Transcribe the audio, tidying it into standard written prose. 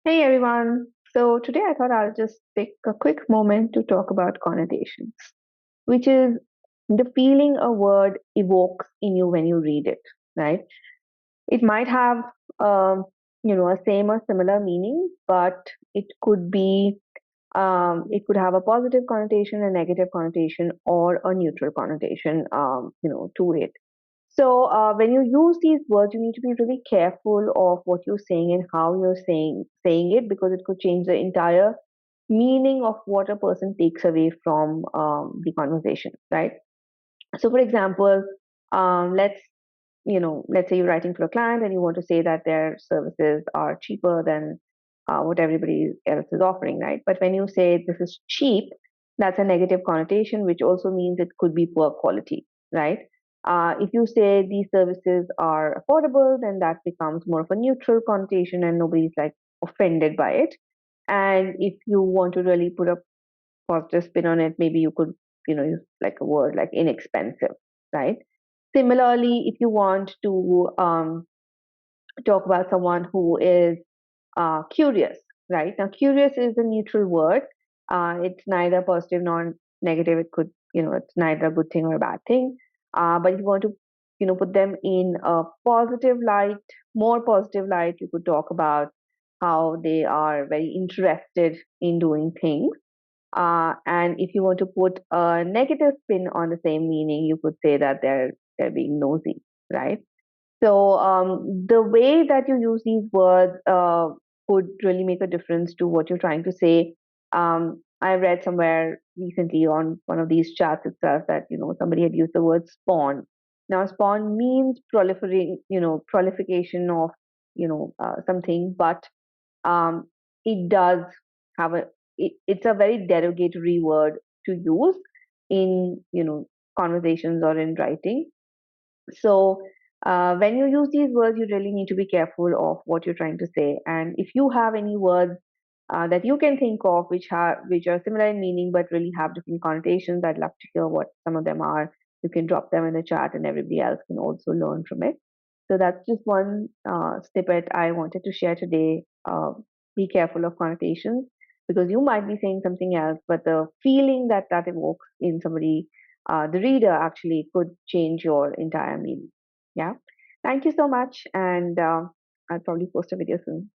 Hey everyone. So today I thought I'll just take a quick moment to talk about connotations, which is the feeling a word evokes in you when you read it, right? It might have, um, a same or similar meaning, but it could have a positive connotation, a negative connotation, or a neutral connotation, to it. So when you use these words, you need to be really careful of what you're saying and how you're saying it because it could change the entire meaning of what a person takes away from the conversation, right? So, for example, let's let's say you're writing for a client and you want to say that their services are cheaper than what everybody else is offering, right? But when you say this is cheap, that's a negative connotation, which also means it could be poor quality, right? If you say these services are affordable, then that becomes more of a neutral connotation and nobody's like offended by it. And if you want to really put a positive spin on it, maybe you could, use like a word like inexpensive, right? Similarly, if you want to talk about someone who is curious, right? Now, curious is a neutral word. It's neither positive nor negative. It could, it's neither a good thing or a bad thing. But if you want to, put them in a positive light, more positive light, you could talk about how they are very interested in doing things. And if you want to put a negative spin on the same meaning, you could say that they're being nosy, right? So the way that you use these words could really make a difference to what you're trying to say. I read somewhere recently on one of these charts itself that somebody had used the word spawn. Now, spawn means proliferating, proliferation of something, but um, it does have it's a very derogatory word to use in conversations or in writing. So when you use these words, you really need to be careful of what you're trying to say. And if you have any words that you can think of which are similar in meaning but really have different connotations, I'd love to hear what some of them are. You can drop them in the chat, and everybody else can also learn from it. So that's just one snippet I wanted to share today. Be careful of connotations because you might be saying something else, but the feeling that that evokes in somebody, the reader, actually could change your entire meaning. Yeah. Thank you so much, and I'll probably post a video soon.